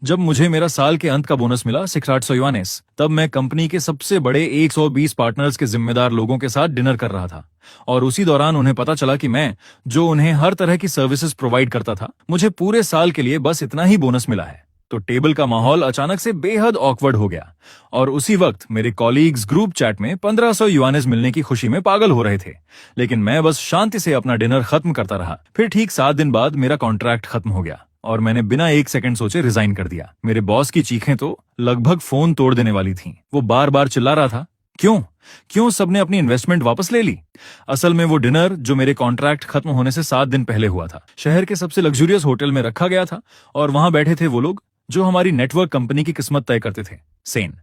जब मुझे मेरा साल के अंत का बोनस मिला 600 युआनेस, तब मैं कंपनी के सबसे बड़े 120 पार्टनर्स के जिम्मेदार लोगों के साथ डिनर कर रहा था। और उसी दौरान उन्हें पता चला कि मैं, जो उन्हें हर तरह की सर्विसेज प्रोवाइड करता था, मुझे पूरे साल के लिए बस इतना ही बोनस मिला है। तो टेबल का माहौल अचानक से बेहद ऑकवर्ड हो गया। और उसी वक्त मेरे कॉलीग्स ग्रुप चैट में 1500 युआनेस मिलने की खुशी में पागल हो रहे थे। लेकिन मैं बस शांति से अपना डिनर खत्म करता रहा। फिर ठीक 7 दिन बाद मेरा कॉन्ट्रैक्ट खत्म हो गया और मैंने बिना एक सेकंड सोचे रिजाइन कर दिया। मेरे बॉस की चीखें तो लगभग फोन तोड़ देने वाली थीं। वो बार बार चिल्ला रहा था, क्यों सबने अपनी इन्वेस्टमेंट वापस ले ली। असल में वो डिनर जो मेरे कॉन्ट्रैक्ट खत्म होने से 7 दिन पहले हुआ था, शहर के सबसे लग्जूरियस होटल में रखा गया था। और वहां बैठे थे वो लोग जो हमारी नेटवर्क कंपनी की किस्मत तय करते थे। सेन,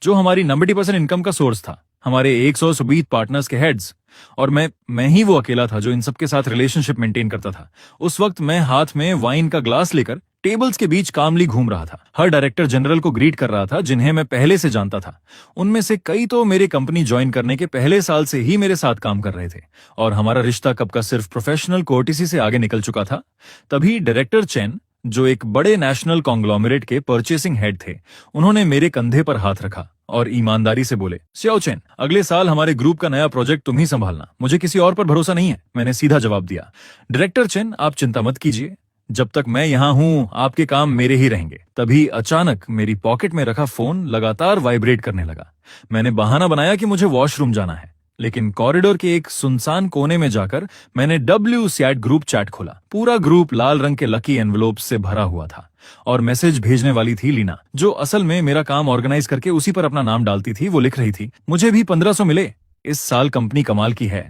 जो हमारी 90% इनकम का सोर्स था, हमारे 120 पार्टनर्स के हेड्स। और मैं ही वो अकेला था जो इन सबके साथ रिलेशनशिप मेंटेन करता था। उस वक्त मैं हाथ में वाइन का ग्लास लेकर टेबल्स के बीच कामली घूम रहा था। हर डायरेक्टर जनरल को ग्रीट कर रहा था जिन्हें मैं पहले से जानता था। उनमें से कई तो मेरे कंपनी ज्वाइन करने के पहले साल से ही मेरे साथ काम कर रहे थे और हमारा रिश्ता कब का सिर्फ प्रोफेशनल कोर्टिसी से आगे निकल चुका था। तभी डायरेक्टर चेन, जो एक बड़े नेशनल कॉन्ग्लोमरेट के परचेसिंग हेड थे, उन्होंने मेरे कंधे पर हाथ रखा और ईमानदारी से बोले, सियाओ चेन, अगले साल हमारे ग्रुप का नया प्रोजेक्ट तुम ही संभालना, मुझे किसी और पर भरोसा नहीं है। मैंने सीधा जवाब दिया, डायरेक्टर चेन, आप चिंता मत कीजिए, जब तक मैं यहाँ हूँ आपके काम मेरे ही रहेंगे। तभी अचानक मेरी पॉकेट में रखा फोन लगातार वाइब्रेट करने लगा। मैंने बहाना बनाया कि मुझे वॉशरूम जाना है, लेकिन कॉरिडोर के एक सुनसान कोने में जाकर मैंने WSAT ग्रुप चैट खोला। पूरा ग्रुप लाल रंग के लकी एनवेलोप से भरा हुआ था और मैसेज भेजने वाली थी लीना, जो असल में मेरा काम ऑर्गेनाइज करके उसी पर अपना नाम डालती थी। वो लिख रही थी, मुझे भी 1500 मिले, इस साल कंपनी कमाल की है,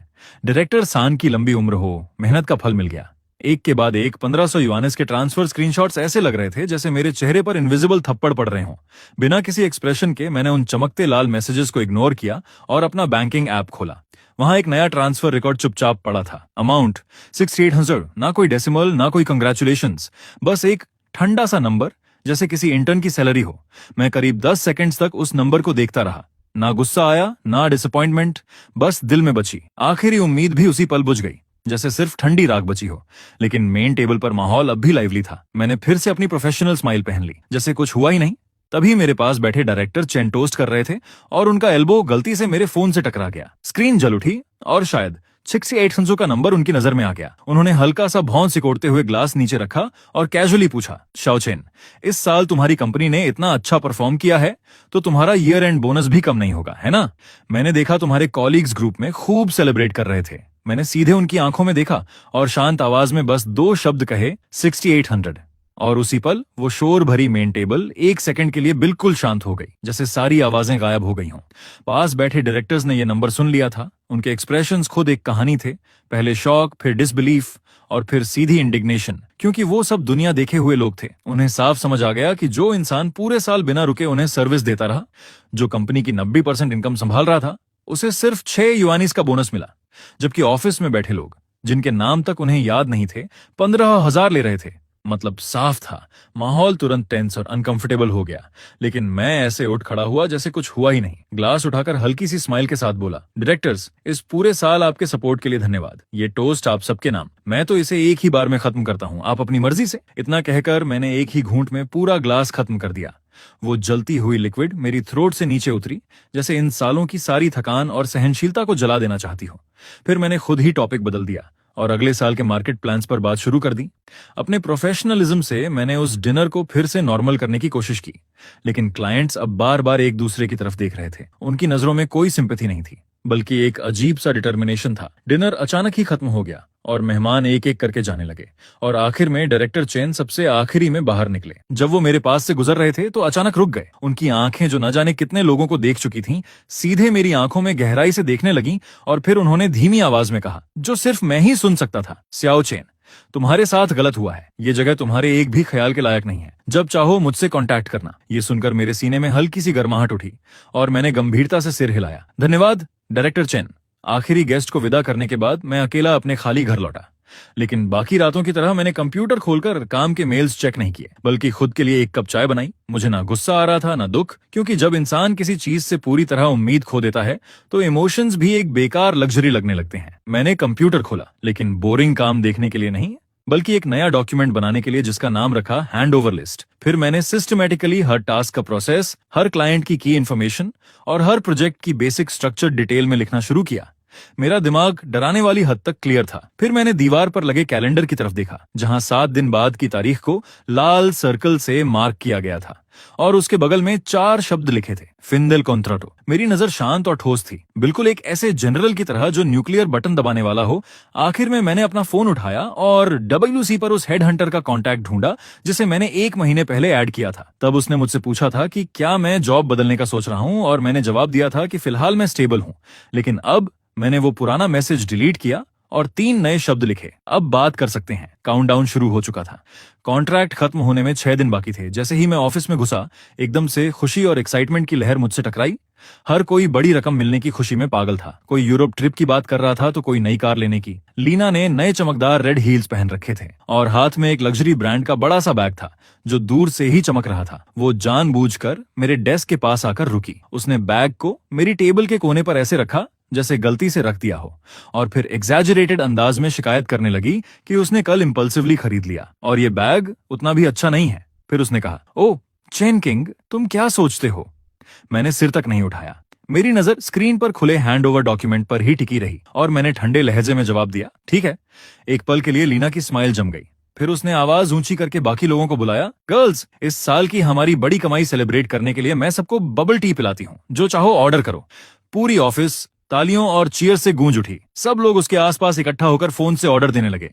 डायरेक्टर सान की लंबी उम्र हो, मेहनत का फल मिल गया। एक के बाद एक 1500 युआनेस के ट्रांसफर स्क्रीनशॉट्स ऐसे लग रहे थे जैसे मेरे चेहरे पर इनविजिबल थप्पड़ पड़ रहे हों। बिना किसी एक्सप्रेशन के मैंने उन चमकते लाल मैसेजेस को इग्नोर किया और अपना बैंकिंग ऐप खोला। वहां एक नया ट्रांसफर रिकॉर्ड चुपचाप पड़ा था। अमाउंट 6800, ना कोई डेसिमल, ना कोई कंग्रेचुलेशंस, बस एक ठंडा सा नंबर, जैसे किसी इंटर्न की सैलरी हो। मैं करीब 10 सेकंड्स तक उस नंबर को देखता रहा। ना गुस्सा आया, ना डिसअपॉइंटमेंट, बस दिल में बची आखिरी उम्मीद भी उसी पल बुझ गई, जैसे सिर्फ ठंडी राख बची हो। लेकिन मेन टेबल पर माहौल अब भी लाइवली था। मैंने फिर से अपनी प्रोफेशनल स्माइल पहन ली, जैसे कुछ हुआ ही नहीं। तभी मेरे पास बैठे डायरेक्टर चेन टोस्ट कर रहे थे और उनका एल्बो गलती से मेरे फोन से टकरा गया। स्क्रीन जल उठी और शायद 6800 का नंबर उनकी नजर में आ गया। उन्होंने हल्का सा भौं सिकोड़ते हुए ग्लास नीचे रखा और कैजुअली पूछा, शाओ चेन, इस साल तुम्हारी कंपनी ने इतना अच्छा परफॉर्म किया है तो तुम्हारा ईयर एंड बोनस भी कम नहीं होगा, है ना? मैंने देखा तुम्हारे कॉलीग्स ग्रुप में खूब सेलिब्रेट कर रहे थे। मैंने सीधे उनकी आंखों में देखा और शांत आवाज में बस 2 शब्द कहे, 6800। और उसी पल वो शोर भरी मेन टेबल 1 सेकंड के लिए बिल्कुल शांत हो गई, जैसे सारी आवाजें गायब हो गई हों। पास बैठे डायरेक्टर्स ने ये नंबर सुन लिया था। उनके एक्सप्रेशंस खुद एक कहानी थे, पहले शॉक, फिर डिसबिलीफ और फिर सीधी इंडिग्नेशन, क्योंकि वो सब दुनिया देखे हुए लोग थे। उन्हें साफ समझ आ गया कि जो इंसान पूरे साल बिना रुके उन्हें सर्विस देता रहा, जो कंपनी की 90% इनकम संभाल रहा था, उसे सिर्फ 6 युआनीस का बोनस मिला, जबकि ऑफिस में बैठे लोग, जिनके नाम तक उन्हें याद नहीं थे, 15,000 ले रहे थे। मतलब साफ था, माहौल तुरंत टेंस और अनकंफर्टेबल हो गया। लेकिन मैं ऐसे उठ खड़ा हुआ जैसे कुछ हुआ ही नहीं। ग्लास उठाकर हल्की सी स्माइल के साथ बोला, डायरेक्टर्स, इस पूरे साल आपके सपोर्ट के लिए धन्यवाद। ये टोस्ट आप सबके नाम। मैं तो इसे एक ही बार में खत्म करता हूँ, आप अपनी मर्जी से। इतना कहकर मैंने एक ही घूंट में पूरा ग्लास खत्म कर दिया। वो जलती हुई लिक्विड मेरी थ्रोट से नीचे उतरी, जैसे इन सालों की सारी थकान और सहनशीलता को जला देना चाहती हो। फिर मैंने खुद ही टॉपिक बदल दिया और अगले साल के मार्केट प्लान्स पर बात शुरू कर दी। अपने प्रोफेशनलिज्म से मैंने उस डिनर को फिर से नॉर्मल करने की कोशिश की, लेकिन क्लाइंट्स अब बार बार एक दूसरे की तरफ देख रहे थे। उनकी नजरों में कोई सिंपैथी नहीं थी, बल्कि एक अजीब सा डिटर्मिनेशन था। डिनर अचानक ही खत्म हो गया और मेहमान एक एक करके जाने लगे और आखिर में डायरेक्टर चेन सबसे आखिरी में बाहर निकले। जब वो मेरे पास से गुजर रहे थे तो अचानक रुक गए। उनकी आंखें, जो न जाने कितने लोगों को देख चुकी थीं, सीधे मेरी आंखों में गहराई से देखने लगीं और फिर उन्होंने धीमी आवाज में कहा, जो सिर्फ मैं ही सुन सकता था, सियाओ चेन, तुम्हारे साथ गलत हुआ है। ये जगह तुम्हारे एक भी ख्याल के लायक नहीं है। जब चाहो मुझसे कांटेक्ट करना। ये सुनकर मेरे सीने में हल्की सी गर्माहट उठी और मैंने गंभीरता से सिर हिलाया। धन्यवाद डायरेक्टर चेन। आखिरी गेस्ट को विदा करने के बाद मैं अकेला अपने खाली घर लौटा। लेकिन बाकी रातों की तरह मैंने कंप्यूटर खोलकर काम के मेल्स चेक नहीं किए, बल्कि खुद के लिए एक कप चाय बनाई। मुझे ना गुस्सा आ रहा था, ना दुख, क्योंकि जब इंसान किसी चीज से पूरी तरह उम्मीद खो देता है तो इमोशंस भी एक बेकार लग्जरी लगने लगते हैं। मैंने कंप्यूटर खोला, लेकिन बोरिंग काम देखने के लिए नहीं, बल्कि एक नया डॉक्यूमेंट बनाने के लिए जिसका नाम रखा हैंड ओवर लिस्ट। फिर मैंने सिस्टमैटिकली हर टास्क का प्रोसेस, हर क्लाइंट की इन्फॉर्मेशन और हर प्रोजेक्ट की बेसिक स्ट्रक्चर डिटेल में लिखना शुरू किया। मेरा दिमाग डराने वाली हद तक क्लियर था। फिर मैंने दीवार पर लगे कैलेंडर की तरफ देखा, जहां 7 दिन बाद की तारीख को लाल सर्कल से मार्क किया गया था और उसके बगल में 4 शब्द लिखे थे, फिंदेल कॉन्ट्राटो। मेरी नजर शांत और ठोस थी, बिल्कुल एक ऐसे जनरल की तरह जो न्यूक्लियर बटन दबाने वाला हो। आखिर में मैंने अपना फोन उठाया और WC पर उस हेड हंटर का कॉन्टैक्ट ढूंढा जिसे मैंने 1 महीने पहले ऐड किया था। तब उसने मुझसे पूछा था कि क्या मैं जॉब बदलने का सोच रहा हूं, और मैंने जवाब दिया था कि फिलहाल मैं स्टेबल हूं। लेकिन अब मैंने वो पुराना मैसेज डिलीट किया और 3 नए शब्द लिखे, अब बात कर सकते हैं। काउंटडाउन शुरू हो चुका था। कॉन्ट्रैक्ट खत्म होने में 6 दिन बाकी थे। जैसे ही मैं ऑफिस में घुसा, एकदम से खुशी और एक्साइटमेंट की लहर मुझसे टकराई। हर कोई बड़ी रकम मिलने की खुशी में पागल था। कोई यूरोप ट्रिप की बात कर रहा था तो कोई नई कार लेने की। लीना ने नए चमकदार रेड हील्स पहन रखे थे और हाथ में एक लग्जरी ब्रांड का बड़ा सा बैग था जो दूर से ही चमक रहा था। वो जानबूझकर मेरे डेस्क के पास आकर रुकी। उसने बैग को मेरी टेबल के कोने पर ऐसे रखा जैसे गलती से रख दिया हो, और फिर एग्जैजरेटेड अंदाज में शिकायत करने लगी कि उसने कल इंपल्सिवली खरीद लिया और ये बैग उतना भी अच्छा नहीं है। फिर उसने कहा, ओ चेन किंग, तुम क्या सोचते हो? मैंने सिर तक नहीं उठाया। मेरी नजर स्क्रीन पर खुले हैंडओवर डॉक्यूमेंट पर ही टिकी रही और मैंने ठंडे लहजे में जवाब दिया, ठीक है। एक पल के लिए लीना की स्माइल जम गई। फिर उसने आवाज ऊंची करके बाकी लोगों को बुलाया, गर्ल्स, इस साल की हमारी बड़ी कमाई सेलिब्रेट करने के लिए मैं सबको बबल टी पिलाती हूँ, जो चाहो ऑर्डर करो। पूरी ऑफिस तालियों और चीयर से गूंज उठी। सब लोग उसके आसपास इकट्ठा होकर फोन से ऑर्डर देने लगे।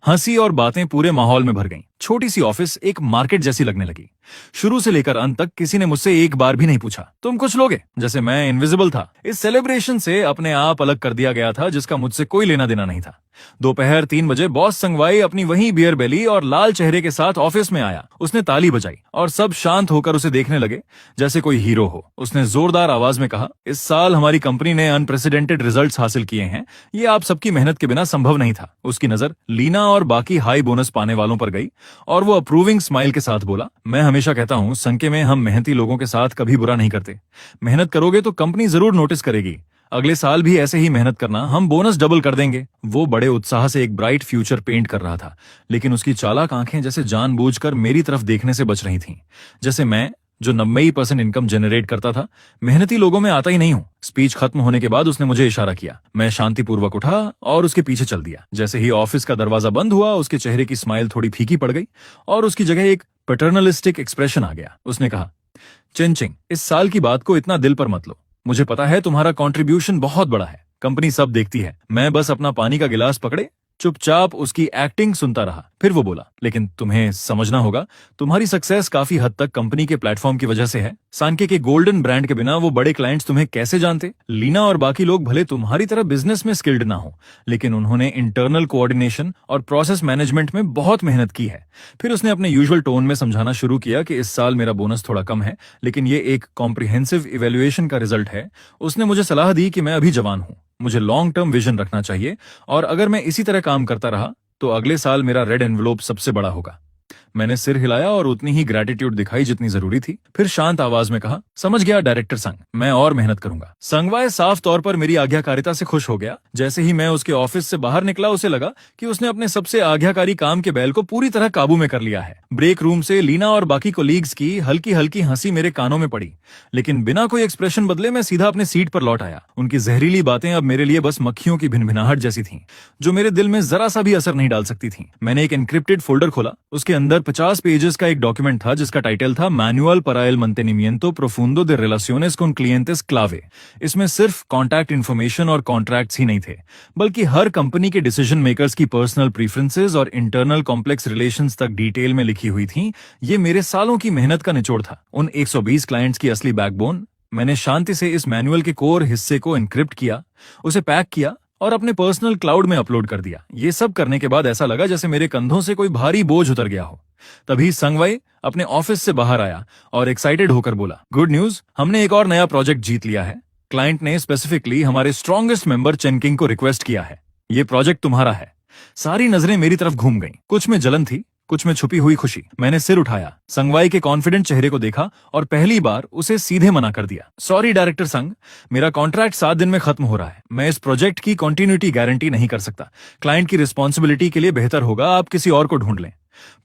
हंसी और बातें पूरे माहौल में भर गईं। छोटी सी ऑफिस एक मार्केट जैसी लगने लगी। शुरू से लेकर अंत तक किसी ने मुझसे एक बार भी नहीं पूछा, तुम कुछ लोगे? जैसे मैं इनविजिबल था। इस सेलिब्रेशन से अपने आप अलग कर दिया गया था, जिसका मुझसे कोई लेना देना नहीं था। दोपहर 3 बजे बॉस संगवाई अपनी वही बियर बेली और लाल चेहरे के साथ ऑफिस में आया। उसने ताली बजाई और सब शांत होकर उसे देखने लगे जैसे कोई हीरो हो। उसने जोरदार आवाज में कहा, इस साल हमारी कंपनी ने अनप्रेसिडेंटेड रिजल्ट्स हासिल किए हैं। ये आप सबकी मेहनत के बिना संभव नहीं था। उसकी नजर लीना और बाकी हाई बोनस पाने वालों पर गई और वो अप्रूविंग स्माइल के साथ बोला, मैं हमेशा कहता हूं, संके में हम मेहनती लोगों के साथ कभी बुरा नहीं करते। मेहनत करोगे तो कंपनी जरूर नोटिस करेगी। अगले साल भी ऐसे ही मेहनत करना, हम बोनस डबल कर देंगे। वो बड़े उत्साह से एक ब्राइट फ्यूचर पेंट कर रहा था, लेकिन उसकी चालाक आंखें जैसे जानबूझकर मेरी तरफ देखने से बच रही थीं। जैसे मैं, जो 90% इनकम जनरेट करता था, मेहनती लोगों में आता ही नहीं हूं। स्पीच खत्म होने के बाद उसने मुझे इशारा किया। मैं शांतिपूर्वक उठा और उसके पीछे चल दिया। जैसे ही ऑफिस का दरवाजा बंद हुआ, उसके चेहरे की स्माइल थोड़ी फीकी पड़ गई और उसकी जगह एक पैटर्नलिस्टिक एक्सप्रेशन आ गया। उसने कहा, चिंचिंग, इस साल की बात को इतना दिल पर मत लो। मुझे पता है तुम्हारा कंट्रीब्यूशन बहुत बड़ा है, कंपनी सब देखती है। मैं बस अपना पानी का गिलास पकड़े चुपचाप उसकी एक्टिंग सुनता रहा। फिर वो बोला, लेकिन तुम्हें समझना होगा, तुम्हारी सक्सेस काफी हद तक कंपनी के प्लेटफॉर्म की वजह से है। सांके के गोल्डन ब्रांड के बिना वो बड़े क्लाइंट्स तुम्हें कैसे जानते? लीना और बाकी लोग भले तुम्हारी तरह बिजनेस में स्किल्ड ना हो, लेकिन उन्होंने इंटरनल कोऑर्डिनेशन और प्रोसेस मैनेजमेंट में बहुत मेहनत की है। फिर उसने अपने यूजुअल टोन में समझाना शुरू किया कि इस साल मेरा बोनस थोड़ा कम है, लेकिन ये एक कॉम्प्रिहेंसिव इवैल्यूएशन का रिजल्ट है। उसने मुझे सलाह दी कि मैं अभी जवान हूं, मुझे लॉन्ग टर्म विजन रखना चाहिए, और अगर मैं इसी तरह काम करता रहा तो अगले साल मेरा रेड एनवेलोप सबसे बड़ा होगा। मैंने सिर हिलाया और उतनी ही ग्रेटिट्यूड दिखाई जितनी जरूरी थी। फिर शांत आवाज में कहा, समझ गया डायरेक्टर संग, मैं और मेहनत करूंगा। संगवाय साफ तौर पर मेरी आज्ञाकारिता से खुश हो गया। जैसे ही मैं उसके ऑफिस से बाहर निकला, उसे लगा कि उसने अपने सबसे आज्ञाकारी काम के बैल को पूरी तरह काबू में कर लिया है। ब्रेक रूम से लीना और बाकी कोलीग्स की हल्की हल्की हंसी मेरे कानों में पड़ी, लेकिन बिना कोई एक्सप्रेशन बदले मैं सीधा अपने सीट पर लौट आया। उनकी जहरीली बातें अब मेरे लिए बस मक्खियों की भिनभिनाहट जैसी थीं, जो मेरे दिल में जरा सा भी असर नहीं डाल सकती थीं। मैंने एक एन्क्रिप्टेड फोल्डर खोला। उसके अंदर 50 पेजेस का एक डॉक्यूमेंट था जिसका टाइटल था manual para el mantenimiento profundo de relaciones con clientes clave। इसमें सिर्फ कॉन्टैक्ट इन्फॉर्मेशन और कॉन्ट्रैक्ट्स ही नहीं थे, बल्कि हर कंपनी के डिसीजन मेकर्स की पर्सनल प्रीफरेंसेस और इंटरनल कॉम्प्लेक्स रिलेशंस तक डिटेल में लिखी हुई थी। ये मेरे सालों की मेहनत का निचोड़ था, उन 120 क्लाइंट्स की असली बैकबोन। मैंने शांति से इस मैनुअल के कोर हिस्से को एन्क्रिप्ट किया, उसे पैक किया और अपने पर्सनल क्लाउड में अपलोड कर दिया। ये सब करने के बाद ऐसा लगा जैसे मेरे कंधों से कोई भारी बोझ उतर गया हो। तभी संगवाई अपने ऑफिस से बाहर आया और एक्साइटेड होकर बोला, गुड न्यूज, हमने एक और नया प्रोजेक्ट जीत लिया है। क्लाइंट ने स्पेसिफिकली हमारे स्ट्रॉन्गेस्ट मेंबर चेनकिंग को रिक्वेस्ट किया है। ये प्रोजेक्ट तुम्हारा है। सारी नजरें मेरी तरफ घूम गईं। कुछ में जलन थी, कुछ में छुपी हुई खुशी। मैंने सिर उठाया, संगवाई के कॉन्फिडेंट चेहरे को देखा और पहली बार उसे सीधे मना कर दिया। सॉरी डायरेक्टर संग, मेरा कॉन्ट्रैक्ट 7 दिन में खत्म हो रहा है। मैं इस प्रोजेक्ट की कंटिन्यूटी गारंटी नहीं कर सकता। क्लाइंट की रिस्पॉन्सिबिलिटी के लिए बेहतर होगा आप किसी और को ढूंढ लें।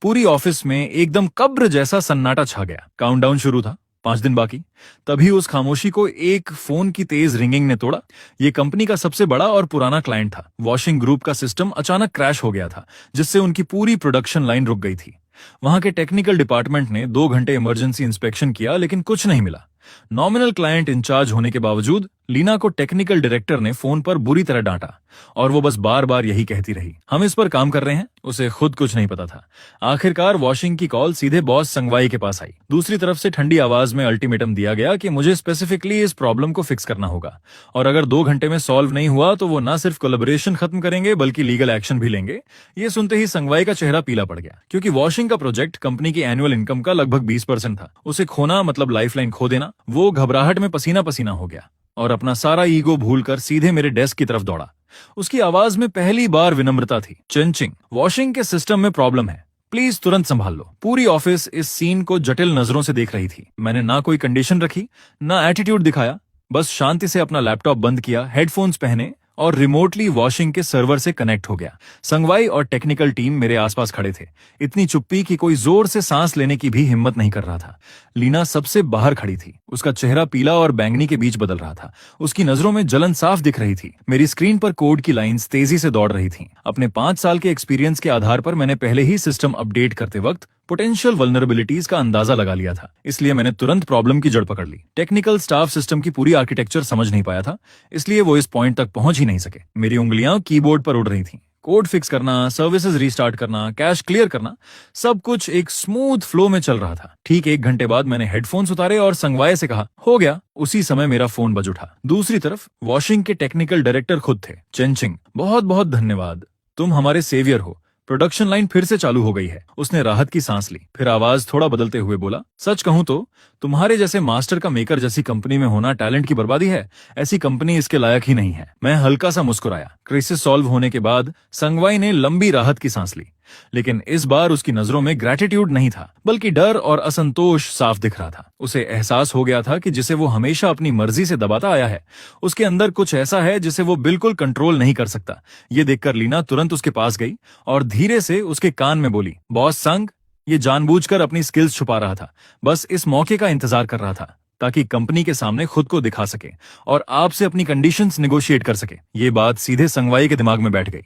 पूरी ऑफिस में एकदम कब्र जैसा सन्नाटा छा गया। काउंटडाउन शुरू था, 5 दिन बाकी। तभी उस खामोशी को एक फोन की तेज रिंगिंग ने तोड़ा। ये कंपनी का सबसे बड़ा और पुराना क्लाइंट था। वॉशिंग ग्रुप का सिस्टम अचानक क्रैश हो गया था, जिससे उनकी पूरी प्रोडक्शन लाइन रुक गई थी। वहां के टेक्निकल डिपार्टमेंट ने 2 घंटे इमरजेंसी इंस्पेक्शन किया, लेकिन कुछ नहीं मिला। नॉमिनल क्लाइंट इंचार्ज होने के बावजूद लीना को टेक्निकल डायरेक्टर ने फोन पर बुरी तरह डांटा और वो बस बार बार यही कहती रही, हम इस पर काम कर रहे हैं। उसे खुद कुछ नहीं पता था। आखिरकार वॉशिंग की कॉल सीधे बॉस संगवाई के पास आई। दूसरी तरफ से ठंडी आवाज में अल्टीमेटम दिया गया कि मुझे स्पेसिफिकली इस प्रॉब्लम को फिक्स करना होगा और अगर 2 घंटे में सॉल्व नहीं हुआ तो वो न सिर्फ कोलैबोरेशन खत्म करेंगे बल्कि लीगल एक्शन भी लेंगे। ये सुनते ही संगवाई का चेहरा पीला पड़ गया, क्योंकि वॉशिंग का प्रोजेक्ट कंपनी की एनुअल इनकम का लगभग 20% था। उसे खोना मतलब लाइफलाइन खो देना। वो घबराहट में पसीना पसीना हो गया और अपना सारा ईगो भूलकर सीधे मेरे डेस्क की तरफ दौड़ा। उसकी आवाज में पहली बार विनम्रता थी। चिंचिंग, वॉशिंग के सिस्टम में प्रॉब्लम है, प्लीज तुरंत संभाल लो। पूरी ऑफिस इस सीन को जटिल नजरों से देख रही थी। मैंने ना कोई कंडीशन रखी, ना एटीट्यूड दिखाया, बस शांति से अपना लैपटॉप बंद किया, हेडफोन्स पहने और रिमोटली वॉशिंग के सर्वर से कनेक्ट हो गया। संगवाई और टेक्निकल टीम मेरे आसपास खड़े थे। इतनी चुप्पी कि कोई जोर से सांस लेने की भी हिम्मत नहीं कर रहा था। लीना सबसे बाहर खड़ी थी। उसका चेहरा पीला और बैंगनी के बीच बदल रहा था। उसकी नजरों में जलन साफ दिख रही थी। मेरी स्क्रीन पर कोड की लाइंस तेजी से दौड़ रही थीं। अपने 5 साल के एक्सपीरियंस के आधार पर मैंने पहले ही सिस्टम अपडेट करते वक्त पोटेंशियल वल्नरेबिलिटीज का अंदाजा लगा लिया था, इसलिए मैंने तुरंत प्रॉब्लम की जड़ पकड़ ली। टेक्निकल स्टाफ सिस्टम की पूरी आर्किटेक्चर समझ नहीं पाया था, इसलिए वो इस पॉइंट तक पहुंच ही नहीं सके। मेरी उंगलियां कीबोर्ड पर उड़ रही थीं। कोड फिक्स करना, सर्विसेज रीस्टार्ट करना, कैश क्लियर करना, सब कुछ एक स्मूथ फ्लो में चल रहा था। ठीक 1 घंटे बाद मैंने हेडफोन्स उतारे और संगवाई से कहा, हो गया। उसी समय मेरा फोन बज उठा। दूसरी तरफ वॉशिंग के टेक्निकल डायरेक्टर खुद थे। चेंचिंग, बहुत बहुत धन्यवाद, तुम हमारे सेवियर हो। प्रोडक्शन लाइन फिर से चालू हो गई है। उसने राहत की सांस ली, फिर आवाज थोड़ा बदलते हुए बोला, सच कहूं तो तुम्हारे जैसे मास्टर का मेकर जैसी कंपनी में होना टैलेंट की बर्बादी है। ऐसी कंपनी इसके लायक ही नहीं है। मैं हल्का सा मुस्कुराया। क्राइसिस सॉल्व होने के बाद संगवाई ने लंबी राहत की सांस ली, लेकिन इस बार उसकी नजरों में ग्रैटिट्यूड नहीं था, बल्कि डर और असंतोष साफ दिख रहा था। उसे एहसास हो गया था कि जिसे वो हमेशा अपनी मर्जी से दबाता आया है, उसके अंदर कुछ ऐसा है जिसे वो बिल्कुल कंट्रोल नहीं कर सकता। ये देखकर लीना तुरंत उसके पास गई और धीरे से उसके कान में बोली, बॉस संग, ये जानबूझकर अपनी स्किल्स छुपा रहा था, बस इस मौके का इंतजार कर रहा था ताकि कंपनी के सामने खुद को दिखा सके और आपसे अपनी कंडीशंस नेगोशिएट कर सके। ये बात सीधे संगवाई के दिमाग में बैठ गई।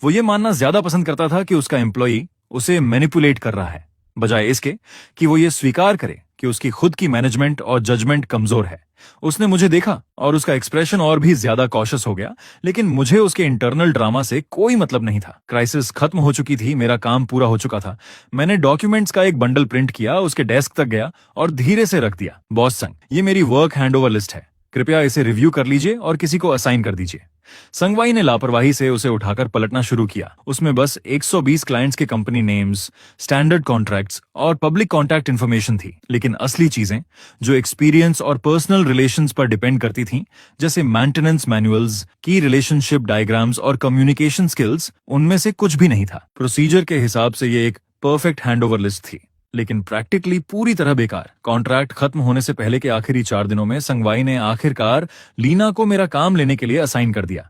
वो ये मानना ज्यादा पसंद करता था कि उसका एम्प्लॉई उसे मैनिपुलेट कर रहा है, बजाय इसके कि वो ये स्वीकार करे कि उसकी खुद की मैनेजमेंट और जजमेंट कमजोर है। उसने मुझे देखा और उसका एक्सप्रेशन और भी ज्यादा कॉशियस हो गया, लेकिन मुझे उसके इंटरनल ड्रामा से कोई मतलब नहीं था। क्राइसिस खत्म हो चुकी थी, मेरा काम पूरा हो चुका था। मैंने डॉक्यूमेंट्स का एक बंडल प्रिंट किया, उसके डेस्क तक गया और धीरे से रख दिया। बॉस संग, ये मेरी वर्क हैंडओवर लिस्ट है, कृपया इसे रिव्यू कर लीजिए और किसी को असाइन कर दीजिए। संगवाई ने लापरवाही से उसे उठाकर पलटना शुरू किया। उसमें बस 120 क्लाइंट्स के कंपनी नेम्स, स्टैंडर्ड कॉन्ट्रैक्ट्स और पब्लिक कॉन्टैक्ट इन्फॉर्मेशन थी, लेकिन असली चीजें जो एक्सपीरियंस और पर्सनल रिलेशंस पर डिपेंड करती थीं, जैसे मेंटेनेंस मैनुअल्स, की रिलेशनशिप डायग्राम्स और कम्युनिकेशन स्किल्स, उनमें से कुछ भी नहीं था। प्रोसीजर के हिसाब से ये एक परफेक्ट हैंडओवर लिस्ट थी, लेकिन प्रैक्टिकली पूरी तरह बेकार। कॉन्ट्रैक्ट खत्म होने से पहले के आखिरी 4 दिनों में संगवाई ने आखिरकार लीना को मेरा काम लेने के लिए असाइन कर दिया।